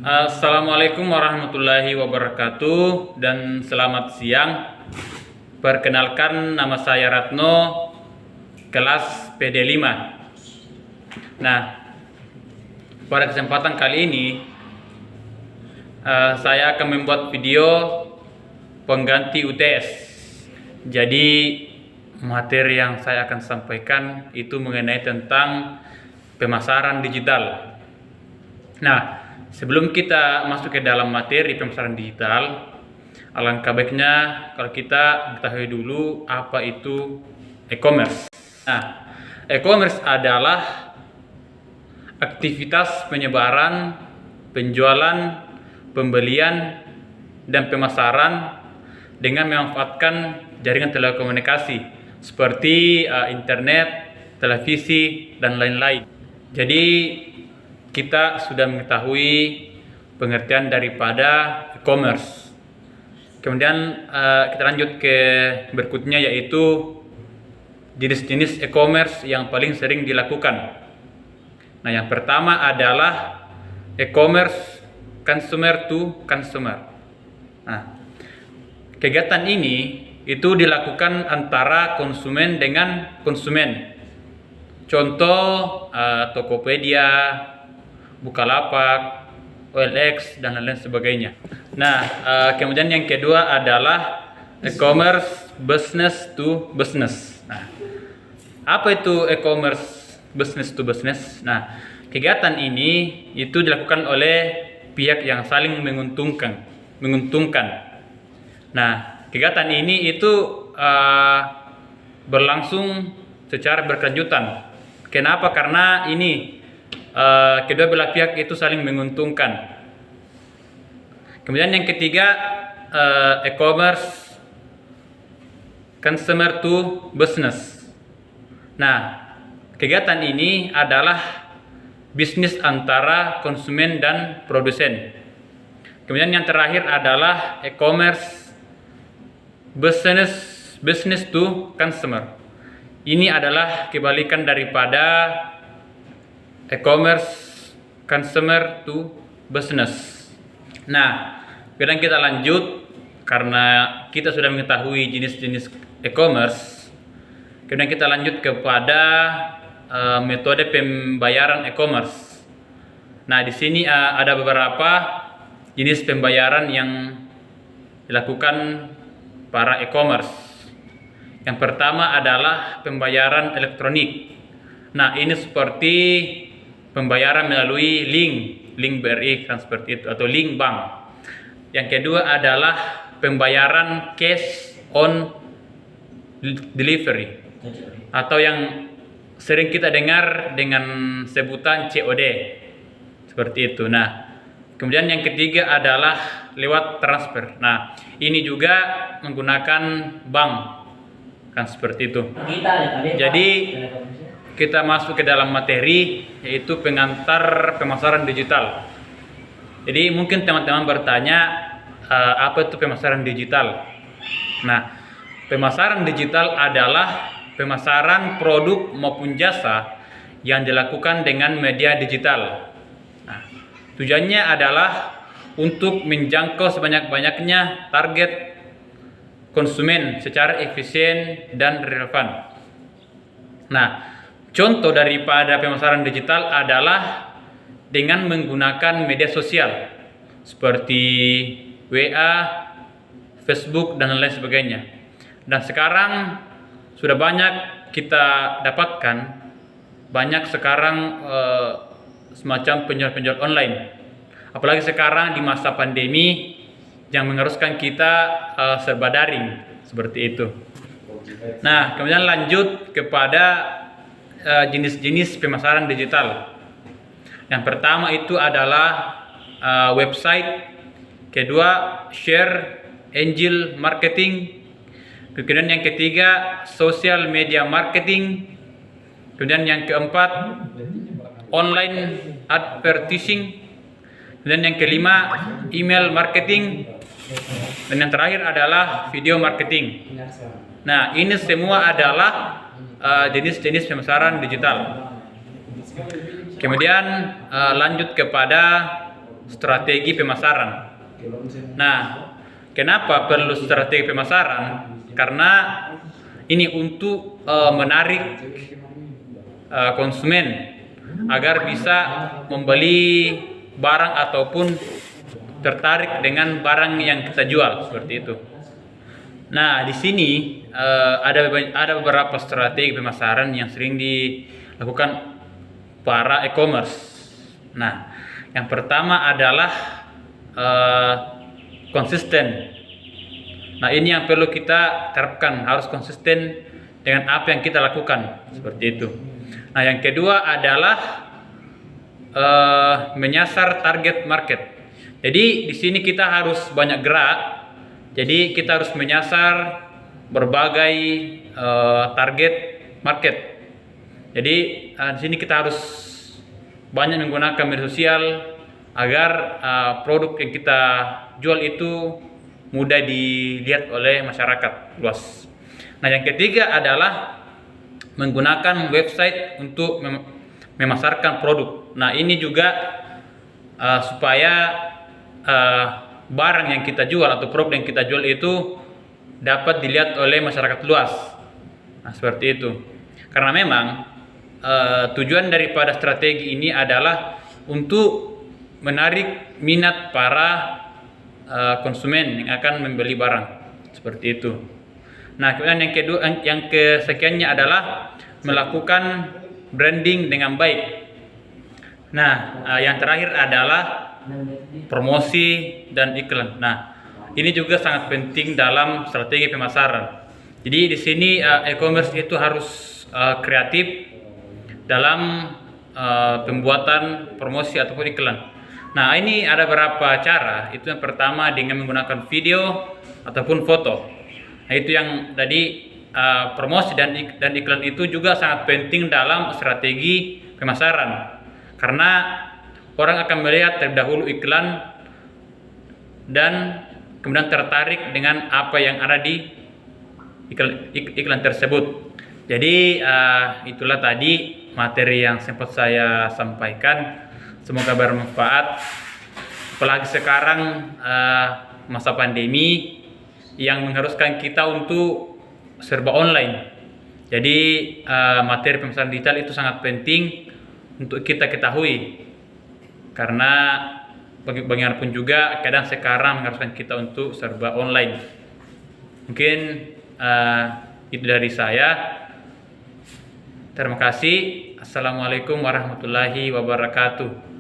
Assalamualaikum warahmatullahi wabarakatuh dan selamat siang. Perkenalkan, nama saya Ratno, kelas PD5. Nah, pada kesempatan kali ini saya akan membuat video pengganti UTS. Jadi materi yang saya akan sampaikan itu mengenai tentang pemasaran digital. Nah, sebelum kita masuk ke dalam materi pemasaran digital, alangkah baiknya kalau kita ketahui dulu apa itu e-commerce. Nah, e-commerce adalah aktivitas penyebaran, penjualan, pembelian, dan pemasaran dengan memanfaatkan jaringan telekomunikasi seperti internet, televisi, dan lain-lain. Jadi kita sudah mengetahui pengertian daripada e-commerce. Kemudian kita lanjut ke berikutnya, yaitu jenis-jenis e-commerce yang paling sering dilakukan. Nah, yang pertama adalah e-commerce consumer to consumer. Nah, kegiatan ini itu dilakukan antara konsumen dengan konsumen. Contoh Tokopedia, Bukalapak, OLX, dan lain-lain sebagainya. Nah, kemudian yang kedua adalah e-commerce business to business. Nah, apa itu e-commerce business to business? Nah, kegiatan ini itu dilakukan oleh pihak yang saling menguntungkan. Nah, kegiatan ini itu berlangsung secara berkelanjutan. Kenapa? Karena ini kedua belah pihak itu saling menguntungkan. Kemudian yang ketiga, e-commerce consumer to business. Nah, kegiatan ini adalah bisnis antara konsumen dan produsen. Kemudian yang terakhir adalah e-commerce business to consumer. Ini adalah kebalikan daripada e-commerce consumer to business. Nah, kemudian kita lanjut, karena kita sudah mengetahui jenis-jenis e-commerce. Kemudian kita lanjut kepada metode pembayaran e-commerce. Nah, di sini ada beberapa jenis pembayaran yang dilakukan para e-commerce. Yang pertama adalah pembayaran elektronik. Nah, ini seperti pembayaran melalui link BRI kan, seperti itu, atau link bank. Yang kedua adalah pembayaran cash on delivery, atau yang sering kita dengar dengan sebutan COD, seperti itu. Nah, kemudian yang ketiga adalah lewat transfer. Nah, ini juga menggunakan bank kan, seperti itu. Jadi kita masuk ke dalam materi, yaitu pengantar pemasaran digital. Jadi mungkin teman-teman bertanya, apa itu pemasaran digital? Nah, pemasaran digital adalah pemasaran produk maupun jasa yang dilakukan dengan media digital. Nah, tujuannya adalah untuk menjangkau sebanyak-banyaknya target konsumen secara efisien dan relevan. Nah, contoh daripada pemasaran digital adalah dengan menggunakan media sosial seperti WA, Facebook, dan lain sebagainya. Dan sekarang sudah banyak kita dapatkan, banyak sekarang semacam penjual-penjual online. Apalagi sekarang di masa pandemi yang mengharuskan kita serba daring, seperti itu. Nah, kemudian lanjut kepada jenis-jenis pemasaran digital. Yang pertama itu adalah website, kedua share engine marketing, kemudian yang ketiga social media marketing, kemudian yang keempat online advertising, kemudian yang kelima email marketing, dan yang terakhir adalah video marketing. Nah, ini semua adalah jenis-jenis pemasaran digital. Kemudian lanjut kepada strategi pemasaran. Nah, kenapa perlu strategi pemasaran? Karena ini untuk menarik konsumen agar bisa membeli barang ataupun tertarik dengan barang yang kita jual, seperti itu. Nah, di sini ada beberapa strategi pemasaran yang sering dilakukan para e-commerce. Nah, yang pertama adalah konsisten. Nah, ini yang perlu kita terapkan, harus konsisten dengan apa yang kita lakukan, seperti itu. Nah, yang kedua adalah menyasar target market. Jadi di sini kita harus banyak gerak. Jadi kita harus menyasar berbagai target market. Jadi di sini kita harus banyak menggunakan media sosial agar produk yang kita jual itu mudah dilihat oleh masyarakat luas. Nah, yang ketiga adalah menggunakan website untuk memasarkan produk. Nah, ini juga supaya barang yang kita jual atau produk yang kita jual itu dapat dilihat oleh masyarakat luas. Nah, seperti itu. Karena memang tujuan daripada strategi ini adalah untuk menarik minat para konsumen yang akan membeli barang, seperti itu. Nah, kemudian yang kedua, yang kesekiannya adalah melakukan branding dengan baik. Nah, yang terakhir adalah promosi dan iklan. Nah, ini juga sangat penting dalam strategi pemasaran. Jadi di sini e-commerce itu harus kreatif dalam pembuatan promosi ataupun iklan. Nah, ini ada beberapa cara. Itu yang pertama dengan menggunakan video ataupun foto. Nah, itu yang tadi promosi dan iklan itu juga sangat penting dalam strategi pemasaran. Karena orang akan melihat terlebih dahulu iklan dan kemudian tertarik dengan apa yang ada di iklan tersebut. Jadi itulah tadi materi yang sempat saya sampaikan. Semoga bermanfaat. Apalagi sekarang masa pandemi yang mengharuskan kita untuk serba online. Jadi materi pemasaran digital itu sangat penting untuk kita ketahui. Karena bagaimanapun juga kadang sekarang mengharuskan kita untuk serba online. Mungkin itu dari saya. Terima kasih. Assalamualaikum warahmatullahi wabarakatuh.